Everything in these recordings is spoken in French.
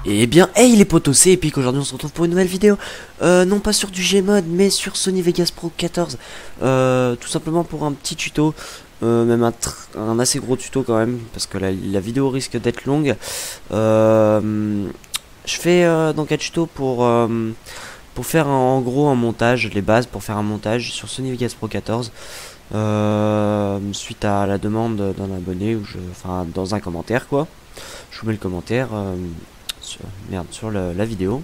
Et bien, hey les potos, c'est Epic. Aujourd'hui on se retrouve pour une nouvelle vidéo, non pas sur du Gmod mais sur Sony Vegas Pro 14, tout simplement pour un petit tuto, même un assez gros tuto quand même, parce que la vidéo risque d'être longue. Je fais donc un tuto pour faire en gros un montage, les bases pour faire un montage sur Sony Vegas Pro 14, suite à la demande d'un abonné, enfin dans un commentaire quoi. Je vous mets le commentaire sur la vidéo.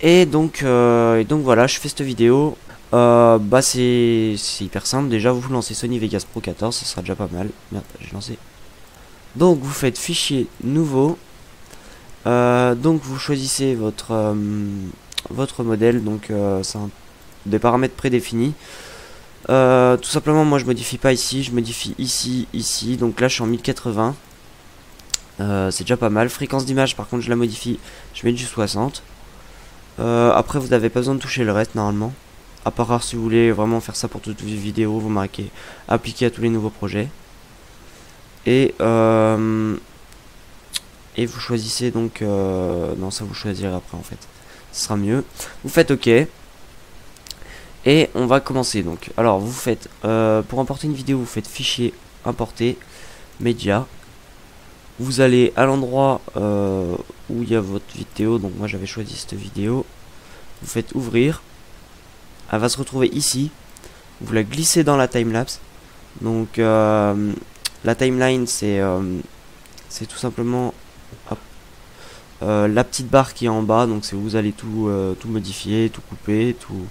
Et donc voilà, je fais cette vidéo. Bah c'est hyper simple. Déjà vous lancez Sony Vegas Pro 14, ça sera déjà pas mal. Merde, j'ai lancé. Donc vous faites fichier nouveau. Donc vous choisissez votre modèle. Donc c'est des paramètres prédéfinis. Tout simplement moi je modifie pas ici, je modifie ici. Donc là je suis en 1080. C'est déjà pas mal. Fréquence d'image par contre je la modifie, je mets du 60. Après vous n'avez pas besoin de toucher le reste normalement, à part si vous voulez vraiment faire ça pour toutes vos vidéos, vous marquez appliquer à tous les nouveaux projets. Et vous choisissez donc non, ça vous choisirez après en fait, ce sera mieux. Vous faites OK et on va commencer. Donc alors vous faites pour importer une vidéo, vous faites fichier importer média. Vous allez à l'endroit où il y a votre vidéo. Donc moi j'avais choisi cette vidéo. Vous faites ouvrir. Elle va se retrouver ici. Vous la glissez dans la timelapse. Donc la timeline c'est tout simplement hop, la petite barre qui est en bas. Donc c'est où vous allez tout modifier, tout couper, tout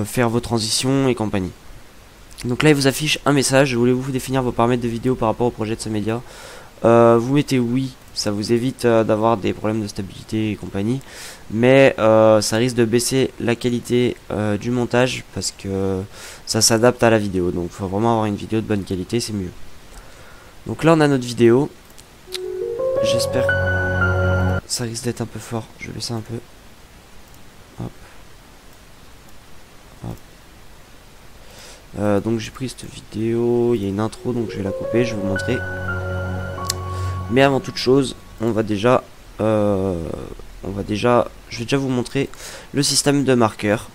faire vos transitions et compagnie. Donc là il vous affiche un message. Voulez-vous définir vos paramètres de vidéo par rapport au projet de ce média? Vous mettez oui, ça vous évite d'avoir des problèmes de stabilité et compagnie, mais ça risque de baisser la qualité du montage parce que ça s'adapte à la vidéo. Donc il faut vraiment avoir une vidéo de bonne qualité, c'est mieux. Donc là on a notre vidéo. J'espère que ça risque d'être un peu fort, je vais baisser un peu. Hop. Hop. Donc j'ai pris cette vidéo, il y a une intro donc je vais la couper, je vais vous montrer. Mais avant toute chose, je vais déjà vous montrer le système de marqueurs.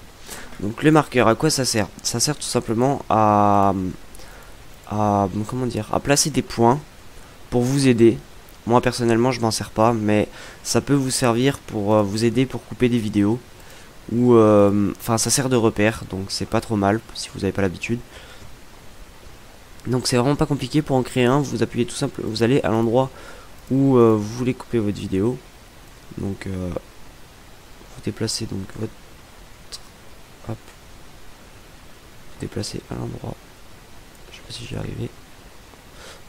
Donc les marqueurs, à quoi ça sert? Ça sert tout simplement à comment dire, à placer des points pour vous aider. Moi personnellement je m'en sers pas, mais ça peut vous servir pour vous aider pour couper des vidéos. Ou enfin ça sert de repère, donc c'est pas trop mal si vous n'avez pas l'habitude. Donc c'est vraiment pas compliqué. Pour en créer un, vous appuyez tout simple, vous allez à l'endroit où vous voulez couper votre vidéo. Donc vous déplacez donc votre hop, vous déplacez à l'endroit. Je sais pas si j'y arrivé.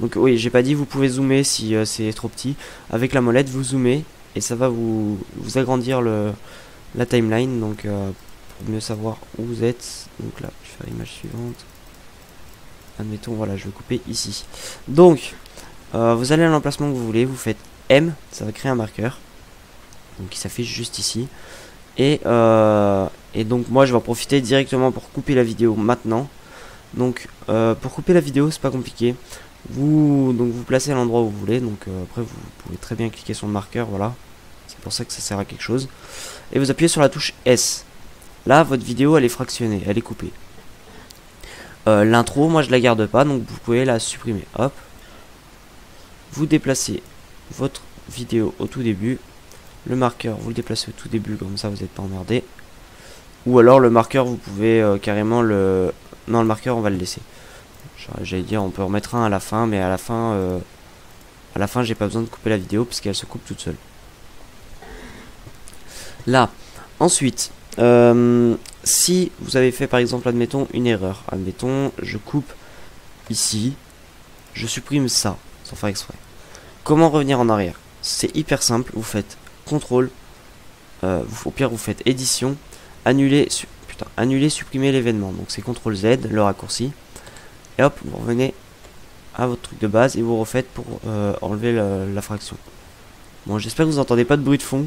Donc oui, j'ai pas dit, vous pouvez zoomer si c'est trop petit. Avec la molette vous zoomez et ça va vous agrandir la timeline. Donc pour mieux savoir où vous êtes. Donc là je vais faire l'image suivante. Admettons, voilà, je vais couper ici. Donc, vous allez à l'emplacement que vous voulez, vous faites M, ça va créer un marqueur. Donc, il s'affiche juste ici. Et donc, moi, je vais en profiter directement pour couper la vidéo maintenant. Donc, pour couper la vidéo, c'est pas compliqué. Vous placez à l'endroit où vous voulez. Donc, après, vous pouvez très bien cliquer sur le marqueur, voilà. C'est pour ça que ça sert à quelque chose. Et vous appuyez sur la touche S. Là, votre vidéo, elle est fractionnée, elle est coupée. L'intro, moi je la garde pas, donc vous pouvez la supprimer. Hop, vous déplacez votre vidéo au tout début. Le marqueur, vous le déplacez au tout début, comme ça vous n'êtes pas emmerdé. Ou alors le marqueur, vous pouvez carrément le... Non, le marqueur, on va le laisser. J'allais dire, on peut en mettre un à la fin, mais à la fin, j'ai pas besoin de couper la vidéo parce qu'elle se coupe toute seule. Là, ensuite. Si vous avez fait par exemple, admettons, une erreur, admettons, je coupe ici, je supprime ça, sans faire exprès. Comment revenir en arrière? C'est hyper simple, vous faites CTRL, au pire vous faites édition, annuler, supprimer l'événement, donc c'est CTRL Z, le raccourci, et hop, vous revenez à votre truc de base et vous refaites pour enlever la fraction. Bon, j'espère que vous n'entendez pas de bruit de fond,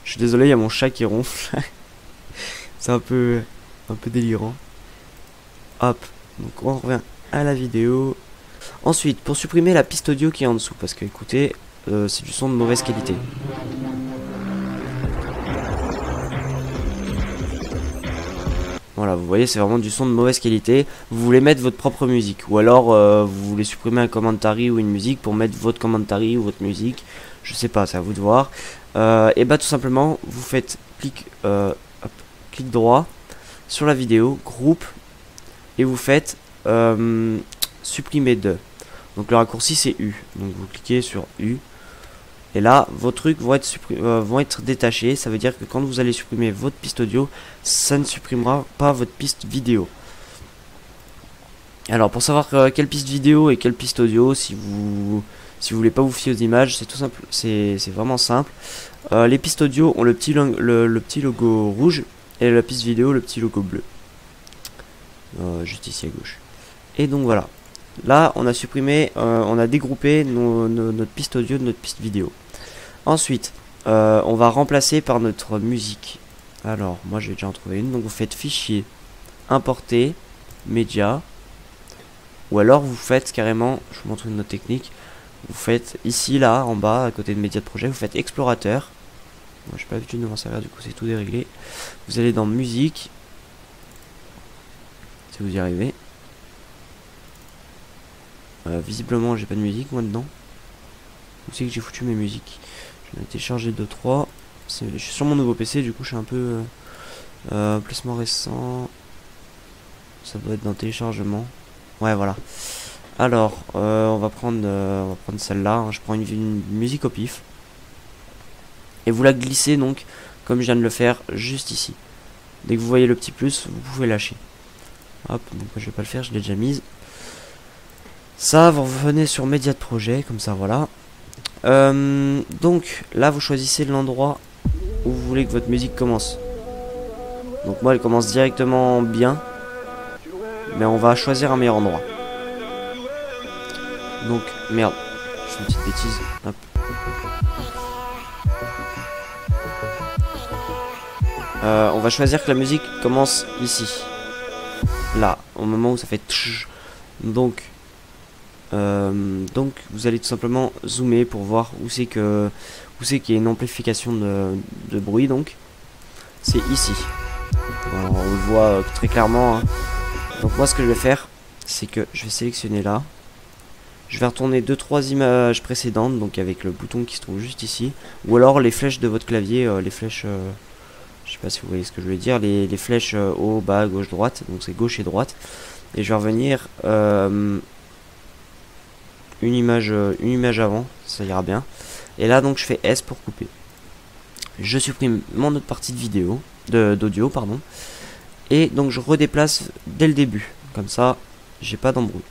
je suis désolé, il y a mon chat qui ronfle. C'est un peu délirant. Hop, Donc on revient à la vidéo. Ensuite, pour supprimer la piste audio qui est en dessous, parce que écoutez, c'est du son de mauvaise qualité. Voilà, vous voyez, c'est vraiment du son de mauvaise qualité. Vous voulez mettre votre propre musique, ou alors vous voulez supprimer un commentary ou une musique pour mettre votre commentary ou votre musique. Je sais pas, c'est à vous de voir. Et bah tout simplement, vous faites clic droit sur la vidéo, groupe, et vous faites supprimer de. Donc le raccourci c'est U. Donc vous cliquez sur U. Et là, vos trucs vont être détachés. Ça veut dire que quand vous allez supprimer votre piste audio, ça ne supprimera pas votre piste vidéo. Alors pour savoir quelle piste vidéo et quelle piste audio, si vous voulez pas vous fier aux images, c'est tout simple, c'est vraiment simple. Les pistes audio ont le petit logo rouge et la piste vidéo le petit logo bleu. Juste ici à gauche. Et donc voilà. Là, on a supprimé, on a dégroupé notre piste audio de notre piste vidéo. Ensuite, on va remplacer par notre musique. Alors, moi j'ai déjà en trouvé une. Donc vous faites fichier, importer, média. Ou alors vous faites carrément, je vous montre une autre technique. Vous faites ici, là, en bas, à côté de média de projet, vous faites explorateur. Moi j'ai pas l'habitude de m'en servir, du coup c'est tout déréglé. Vous allez dans musique. Si vous y arrivez. Visiblement j'ai pas de musique moi dedans. Où c'est que j'ai foutu mes musiques? Je vais télécharger 2-3. Je suis sur mon nouveau PC, du coup je suis un peu placement récent. Ça doit être dans téléchargement. Ouais voilà. Alors on va prendre celle-là, hein. Je prends une musique au pif. Et vous la glissez donc comme je viens de le faire juste ici. Dès que vous voyez le petit plus, vous pouvez lâcher. Hop, donc je vais pas le faire, je l'ai déjà mise. Ça, vous revenez sur média de projet, comme ça, voilà. Donc, là, vous choisissez l'endroit où vous voulez que votre musique commence. Donc, moi, elle commence directement bien. Mais on va choisir un meilleur endroit. Donc, merde. Je fais une petite bêtise. Hop. On va choisir que la musique commence ici. Là, au moment où ça fait tch. Donc vous allez tout simplement zoomer pour voir où c'est qu'il y a une amplification de bruit. Donc c'est ici. Alors, on le voit très clairement, hein. Donc moi ce que je vais faire, c'est que je vais sélectionner là. Je vais retourner 2-3 images précédentes, donc avec le bouton qui se trouve juste ici, ou alors les flèches de votre clavier, les flèches, je sais pas si vous voyez ce que je veux dire, les flèches haut, bas, gauche, droite, donc c'est gauche et droite. Et je vais revenir une image avant, ça ira bien. Et là donc je fais S pour couper. Je supprime mon autre partie de vidéo, d'audio pardon. Et donc je redéplace dès le début, comme ça j'ai pas d'embrouille.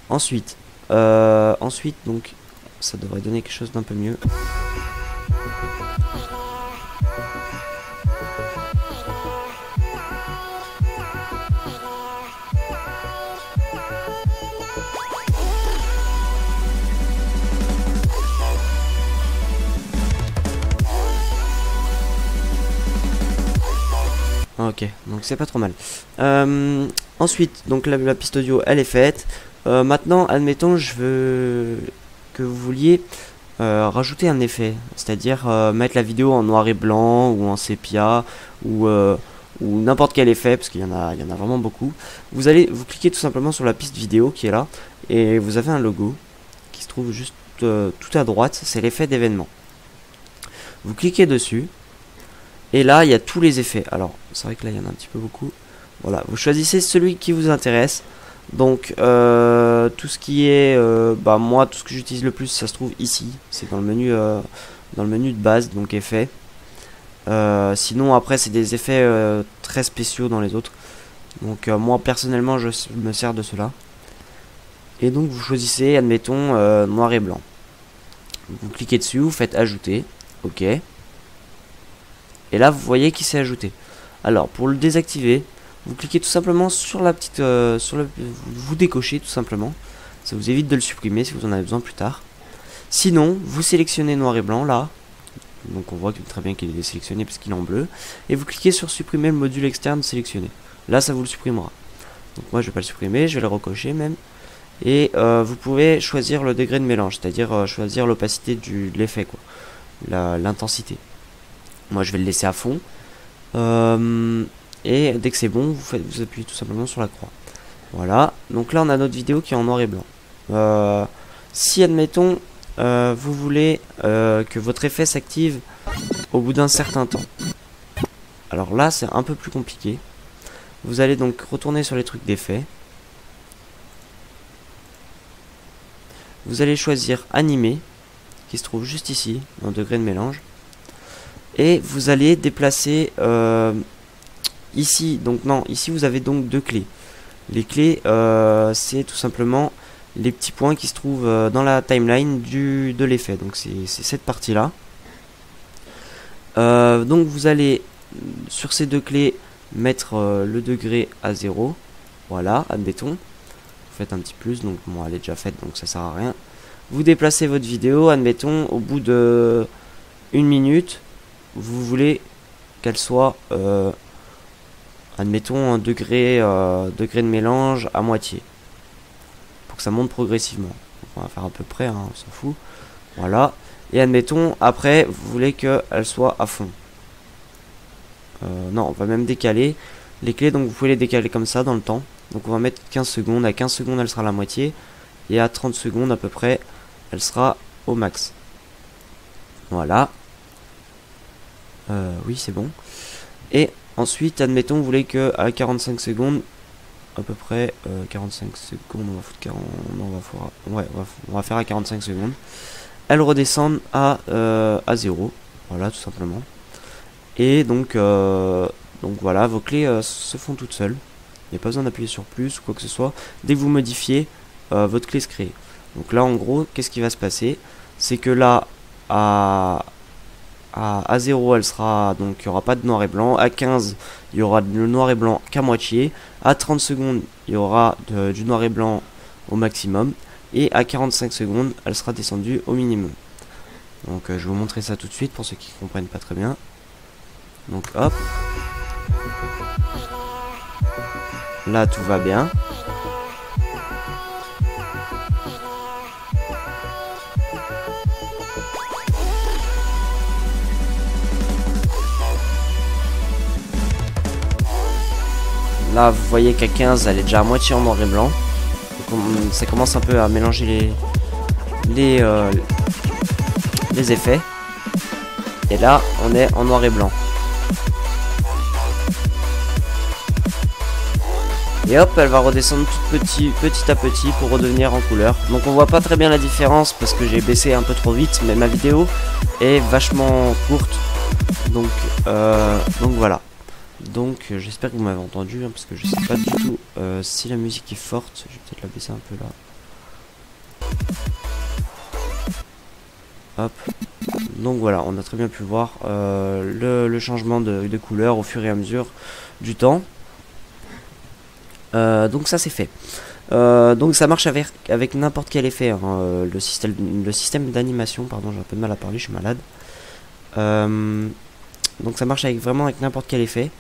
Ensuite donc ça devrait donner quelque chose d'un peu mieux. Ok, donc c'est pas trop mal. Ensuite, donc la piste audio elle est faite. Maintenant, admettons, je veux que vous vouliez rajouter un effet, c'est-à-dire mettre la vidéo en noir et blanc ou en sépia ou n'importe quel effet, parce qu'il y en a vraiment beaucoup. Vous cliquez tout simplement sur la piste vidéo qui est là et vous avez un logo qui se trouve juste tout à droite, c'est l'effet d'événement. Vous cliquez dessus. Et là, il y a tous les effets. Alors, c'est vrai que là, il y en a un petit peu beaucoup. Voilà, vous choisissez celui qui vous intéresse. Donc, tout ce qui est... moi, tout ce que j'utilise le plus, ça se trouve ici. C'est dans le menu de base, donc effets. Sinon, après, c'est des effets très spéciaux dans les autres. Donc, moi, personnellement, je me sers de cela. Et donc, vous choisissez, admettons, noir et blanc. Vous cliquez dessus, vous faites ajouter. OK. Et là, vous voyez qu'il s'est ajouté. Alors, pour le désactiver, vous cliquez tout simplement sur la petite... vous décochez tout simplement. Ça vous évite de le supprimer si vous en avez besoin plus tard. Sinon, vous sélectionnez noir et blanc, là. Donc on voit très bien qu'il est sélectionné parce qu'il est en bleu. Et vous cliquez sur supprimer le module externe sélectionné. Là, ça vous le supprimera. Donc moi je vais pas le supprimer, je vais le recocher même. Et vous pouvez choisir le degré de mélange, c'est-à-dire choisir l'opacité de l'effet, quoi, l'intensité. Moi je vais le laisser à fond. Et dès que c'est bon, vous appuyez tout simplement sur la croix. Voilà, donc là on a notre vidéo qui est en noir et blanc. Si admettons vous voulez que votre effet s'active au bout d'un certain temps, alors là c'est un peu plus compliqué. Vous allez donc retourner sur les trucs d'effet. Vous allez choisir animer, qui se trouve juste ici, dans degré de mélange. Et vous allez déplacer ici, donc non, ici vous avez donc deux clés. Les clés, c'est tout simplement les petits points qui se trouvent dans la timeline de l'effet. Donc c'est cette partie-là. Donc vous allez, sur ces deux clés, mettre le degré à 0. Voilà, admettons. Vous faites un petit plus, donc bon, elle est déjà faite, donc ça sert à rien. Vous déplacez votre vidéo, admettons, au bout de 1 minute, vous voulez qu'elle soit, admettons, un degré de mélange à moitié. Pour que ça monte progressivement. Donc on va faire à peu près, hein, on s'en fout. Voilà. Et admettons, après, vous voulez qu'elle soit à fond. Non, on va même décaler les clés, donc vous pouvez les décaler comme ça dans le temps. Donc on va mettre 15 secondes, à 15 secondes elle sera à la moitié, et à 30 secondes à peu près, elle sera au max. Voilà. Oui, c'est bon. Et ensuite, admettons, vous voulez que à 45 secondes, à peu près, 45 secondes, on va foutre 40, non, on va faire à 45 secondes. Elle redescende à 0. Voilà, tout simplement. Et donc voilà, vos clés se font toutes seules. Il n'y a pas besoin d'appuyer sur plus ou quoi que ce soit. Dès que vous modifiez, votre clé se crée. Donc là, en gros, qu'est-ce qui va se passer? C'est que là, à 0, elle sera, donc il n'y aura pas de noir et blanc. À 15, il y aura le noir et blanc qu'à moitié. À 30 secondes, il y aura du noir et blanc au maximum. Et à 45 secondes, elle sera descendue au minimum. Donc je vais vous montrer ça tout de suite pour ceux qui ne comprennent pas très bien. Donc hop. Là tout va bien. Là vous voyez qu'à 15 elle est déjà à moitié en noir et blanc. Donc ça commence un peu à mélanger les effets. Et là on est en noir et blanc. Et hop, elle va redescendre tout petit à petit pour redevenir en couleur. Donc on voit pas très bien la différence parce que j'ai baissé un peu trop vite, mais ma vidéo est vachement courte. Donc voilà. Donc j'espère que vous m'avez entendu, hein, parce que je sais pas du tout si la musique est forte. Je vais peut-être la baisser un peu là. Hop. Donc voilà, on a très bien pu voir le changement de couleur au fur et à mesure du temps. Donc ça c'est fait. Donc ça marche avec n'importe quel effet, hein. Le système d'animation, pardon, j'ai un peu de mal à parler, je suis malade. Donc ça marche vraiment avec n'importe quel effet.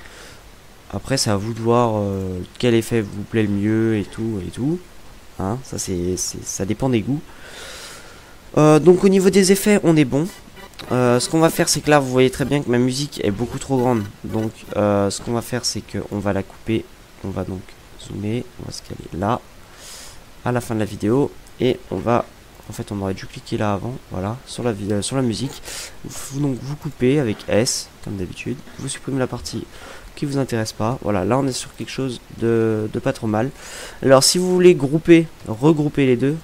Après c'est à vous de voir quel effet vous plaît le mieux et tout hein, ça dépend des goûts. Donc au niveau des effets on est bon. Ce qu'on va faire c'est que là vous voyez très bien que ma musique est beaucoup trop grande. Donc ce qu'on va faire c'est qu'on va la couper. On va donc zoomer, on va se caler là à la fin de la vidéo et on va, en fait on aurait dû cliquer là avant, voilà, sur la musique. Donc vous coupez avec S comme d'habitude, vous supprimez la partie qui vous intéresse pas. Voilà, là on est sur quelque chose de pas trop mal. Alors si vous voulez regrouper les deux,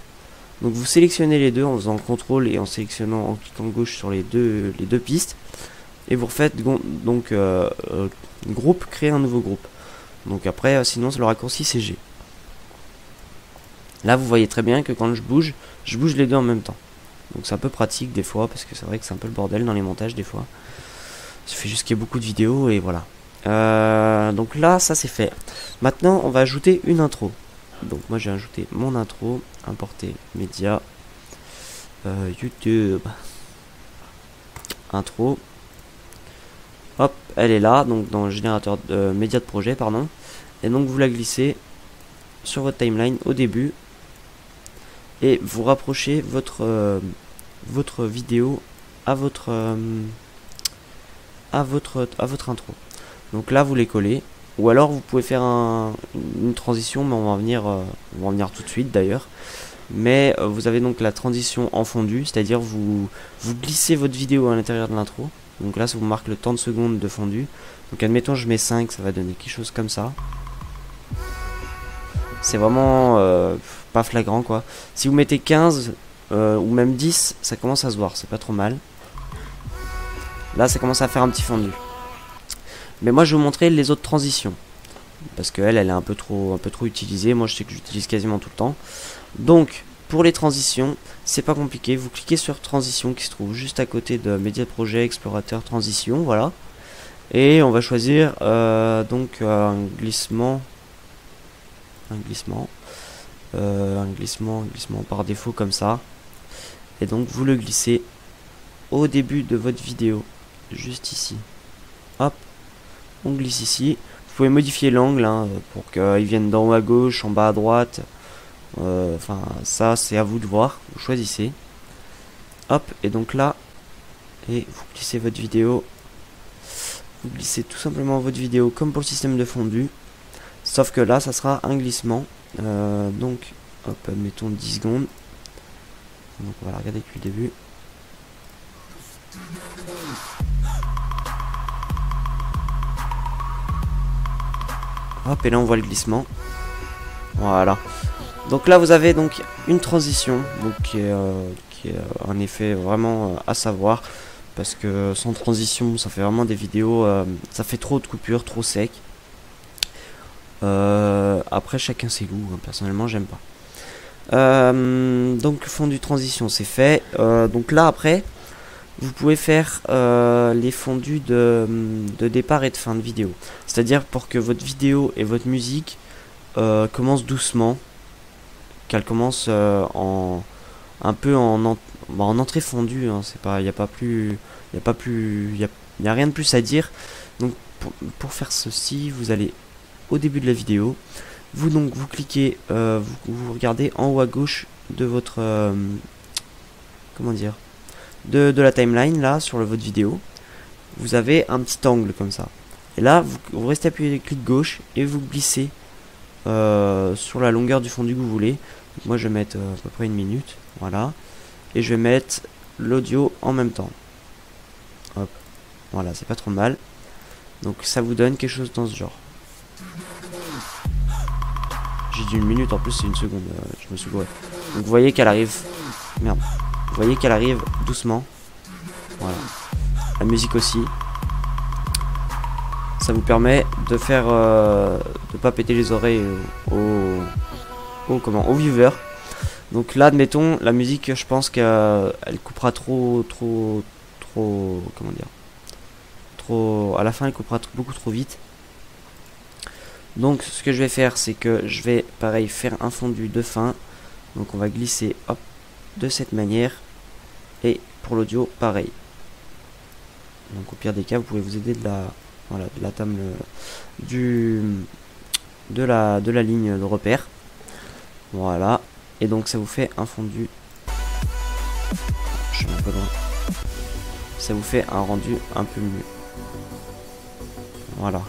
donc vous sélectionnez les deux en faisant CTRL et en sélectionnant, en cliquant gauche sur les deux pistes, et vous refaites donc groupe, créer un nouveau groupe. Donc après, sinon le raccourci c'est G. Là vous voyez très bien que quand je bouge les deux en même temps. Donc c'est un peu pratique des fois, parce que c'est vrai que c'est un peu le bordel dans les montages des fois. Ça fait juste qu'il y ait beaucoup de vidéos et voilà. Donc là ça c'est fait. Maintenant on va ajouter une intro. Donc moi j'ai ajouté mon intro, importer média, YouTube, intro. Hop, elle est là, donc dans le générateur de média de projet, pardon. Et donc vous la glissez sur votre timeline au début et vous rapprochez votre vidéo à votre intro. Donc là vous les collez, ou alors vous pouvez faire une transition, mais on va en venir tout de suite d'ailleurs. Mais vous avez donc la transition en fondu, c'est-à-dire vous glissez votre vidéo à l'intérieur de l'intro. Donc là ça vous marque le temps de secondes de fondu. Donc admettons je mets 5, ça va donner quelque chose comme ça. C'est vraiment pas flagrant quoi. Si vous mettez 15 ou même 10, ça commence à se voir, c'est pas trop mal. Là ça commence à faire un petit fondu. Mais moi je vais vous montrer les autres transitions. Parce qu'elle est un peu trop utilisée. Moi je sais que j'utilise quasiment tout le temps. Donc pour les transitions, c'est pas compliqué. Vous cliquez sur transition qui se trouve juste à côté de Media Project, Explorateur, Transition, voilà. Et on va choisir donc un glissement par défaut comme ça. Et donc vous le glissez au début de votre vidéo, juste ici. Hop, on glisse ici. Vous pouvez modifier l'angle hein, pour qu'il vienne d'en haut à gauche, en bas à droite. Enfin, ça c'est à vous de voir. Vous choisissez. Hop, et donc là, et vous glissez votre vidéo. Vous glissez tout simplement votre vidéo comme pour le système de fondu. Sauf que là, ça sera un glissement. Donc, hop, mettons 10 secondes. Donc on va la regarder depuis le début. Hop, et là on voit le glissement. Voilà. Donc là vous avez donc une transition donc, qui est un effet vraiment à savoir. Parce que sans transition ça fait vraiment des vidéos, ça fait trop de coupures, trop sec. Après chacun ses goûts, hein. Personnellement j'aime pas. Donc fondu transition c'est fait. Donc là après vous pouvez faire les fondus de départ et de fin de vidéo. C'est-à-dire pour que votre vidéo et votre musique commencent doucement, qu'elle commence en entrée fondue. Hein, c'est pas, y a rien de plus à dire. Donc pour faire ceci, vous allez au début de la vidéo. Vous cliquez, vous regardez en haut à gauche de votre comment dire, de la timeline là sur votre vidéo. Vous avez un petit angle comme ça. Et là, vous restez appuyé avec clic gauche et vous glissez sur la longueur du fondu que vous voulez. Donc moi, je vais mettre à peu près 1 minute, voilà. Et je vais mettre l'audio en même temps. Hop, voilà, c'est pas trop mal. Donc ça vous donne quelque chose dans ce genre. J'ai dit 1 minute, en plus c'est 1 seconde, je me suis gouré. Donc vous voyez qu'elle arrive. Merde. Vous voyez qu'elle arrive doucement. Voilà. La musique aussi. Ça vous permet de faire de pas péter les oreilles aux viewers. Donc là admettons la musique, je pense qu'elle coupera trop comment dire, à la fin elle coupera beaucoup trop vite. Donc ce que je vais faire c'est que je vais pareil faire un fondu de fin. Donc on va glisser hop de cette manière. Et pour l'audio pareil. Donc au pire des cas vous pouvez vous aider de la table de la ligne de repère. Voilà. Et donc ça vous fait un fondu. Je suis un peu loin. Ça vous fait un rendu un peu mieux. Voilà.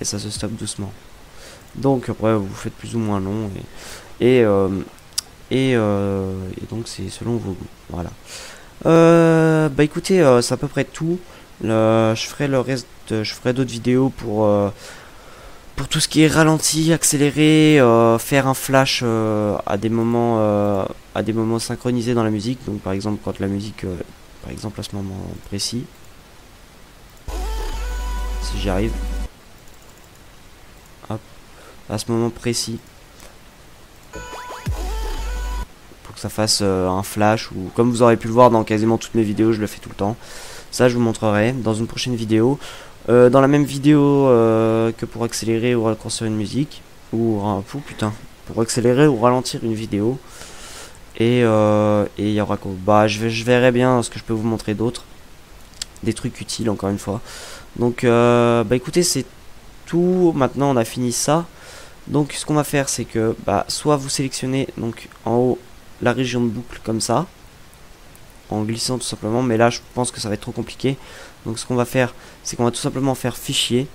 Et ça se stoppe doucement. Donc après vous faites plus ou moins long et donc c'est selon vos goûts. Voilà. Bah écoutez, c'est à peu près tout. Je ferai le reste, je ferai d'autres vidéos pour tout ce qui est ralenti, accéléré, faire un flash à des moments synchronisés dans la musique. Donc par exemple quand la musique, par exemple à ce moment précis, si j'y arrive, hop, à ce moment précis, pour que ça fasse un flash, ou comme vous aurez pu le voir dans quasiment toutes mes vidéos, je le fais tout le temps. Ça je vous montrerai dans une prochaine vidéo. Dans la même vidéo que pour accélérer ou raccourcir une musique, pour accélérer ou ralentir une vidéo. Et il y aura quoi, bah je verrai bien ce que je peux vous montrer d'autres, des trucs utiles encore une fois. Donc bah écoutez, c'est tout. Maintenant on a fini ça. Donc ce qu'on va faire, c'est que soit vous sélectionnez donc en haut la région de boucle comme ça, en glissant tout simplement, mais là je pense que ça va être trop compliqué. Donc ce qu'on va faire, c'est qu'on va tout simplement faire fichier.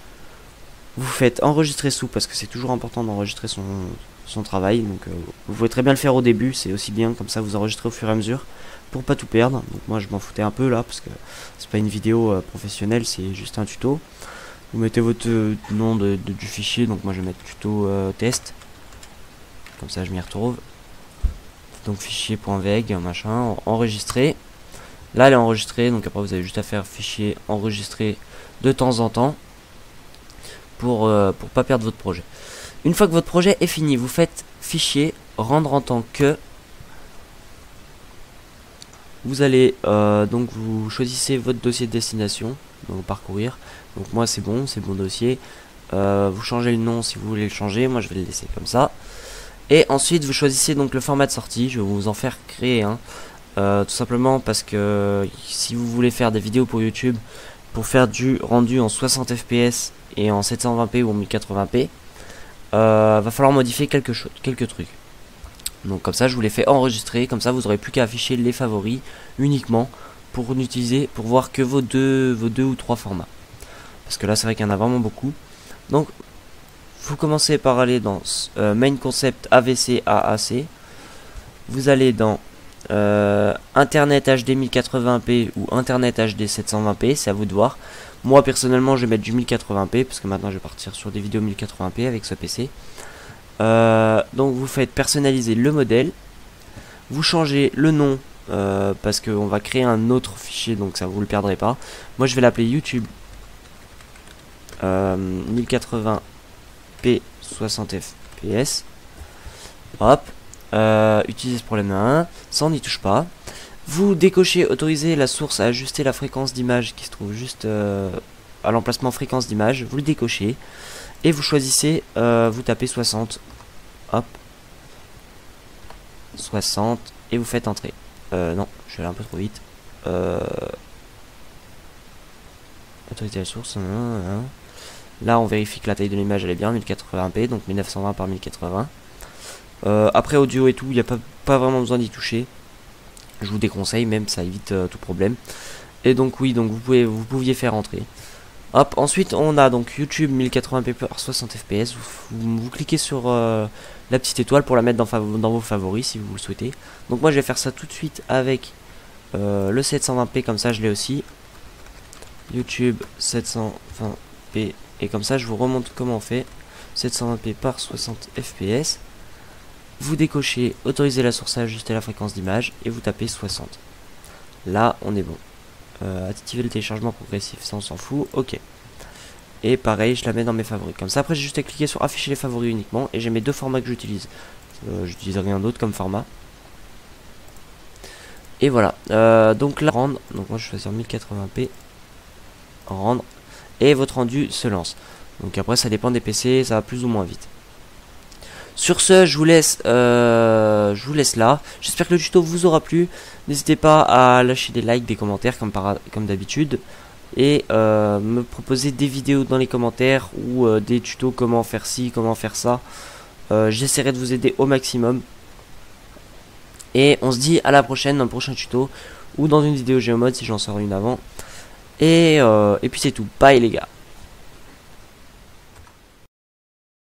Vous faites enregistrer sous, parce que c'est toujours important d'enregistrer son travail. Donc vous pouvez très bien le faire au début, c'est aussi bien, comme ça vous enregistrez au fur et à mesure pour pas tout perdre. Donc moi je m'en foutais un peu là, parce que c'est pas une vidéo professionnelle, c'est juste un tuto. Vous mettez votre nom du fichier, donc moi je vais mettre tuto test, comme ça je m'y retrouve. Donc fichier.veg, machin, enregistré. Là elle est enregistrée, donc après vous avez juste à faire fichier enregistré de temps en temps pour pas perdre votre projet. Une fois que votre projet est fini, vous faites fichier rendre en tant que. Vous allez donc vous choisissez votre dossier de destination, donc parcourir. Donc moi c'est bon dossier. Vous changez le nom si vous voulez le changer, moi je vais le laisser comme ça. Et ensuite vous choisissez donc le format de sortie, je vais vous en faire créer un. Tout simplement parce que si vous voulez faire des vidéos pour YouTube, pour faire du rendu en 60 fps et en 720p ou en 1080p, va falloir modifier quelques trucs. Donc comme ça je vous les fais enregistrer, comme ça vous aurez plus qu'à afficher les favoris uniquement pour utiliser, pour voir que vos deux ou trois formats. Parce que là c'est vrai qu'il y en a vraiment beaucoup. Donc vous commencez par aller dans Main Concept AVC AAC. Vous allez dans Internet HD 1080p ou Internet HD 720p, c'est à vous de voir. Moi personnellement je vais mettre du 1080p parce que maintenant je vais partir sur des vidéos 1080p avec ce PC. Donc vous faites personnaliser le modèle, vous changez le nom parce qu'on va créer un autre fichier, donc ça vous le perdrez pas. Moi je vais l'appeler YouTube 1080p 60 fps. Hop, utiliser ce problème 1, ça on n'y touche pas. Vous décochez autoriser la source à ajuster la fréquence d'image qui se trouve juste à l'emplacement fréquence d'image, vous le décochez et vous choisissez, vous tapez 60, hop, 60 et vous faites entrer. Non, je suis allé un peu trop vite. Autoriser la source. Là on vérifie que la taille de l'image elle est bien 1080p, donc 1920 par 1080. Après audio et tout, il n'y a pas vraiment besoin d'y toucher. Je vous déconseille, même ça évite tout problème. Et donc oui, donc vous pouviez faire entrer. Hop, ensuite on a donc YouTube 1080p par 60 fps. Vous cliquez sur la petite étoile pour la mettre dans vos favoris si vous le souhaitez. Donc moi je vais faire ça tout de suite avec le 720p, comme ça je l'ai aussi. YouTube 720p, et comme ça je vous remonte comment on fait. 720p par 60 fps. Vous décochez autoriser la source à ajuster la fréquence d'image et vous tapez 60. Là on est bon. Activer le téléchargement progressif, ça on s'en fout, ok. Et pareil je la mets dans mes favoris. Comme ça après j'ai juste à cliquer sur afficher les favoris uniquement. Et j'ai mes deux formats que j'utilise. J'utilise rien d'autre comme format. Et voilà, donc là rendre, donc moi je vais choisir 1080p, rendre, et votre rendu se lance. Donc après ça dépend des PC, ça va plus ou moins vite. Sur ce, je vous laisse là. J'espère que le tuto vous aura plu. N'hésitez pas à lâcher des likes, des commentaires comme d'habitude. Et me proposer des vidéos dans les commentaires ou des tutos comment faire ci, comment faire ça. J'essaierai de vous aider au maximum. Et on se dit à la prochaine dans le prochain tuto ou dans une vidéo Géomode si j'en sors une avant. Et puis c'est tout. Bye les gars.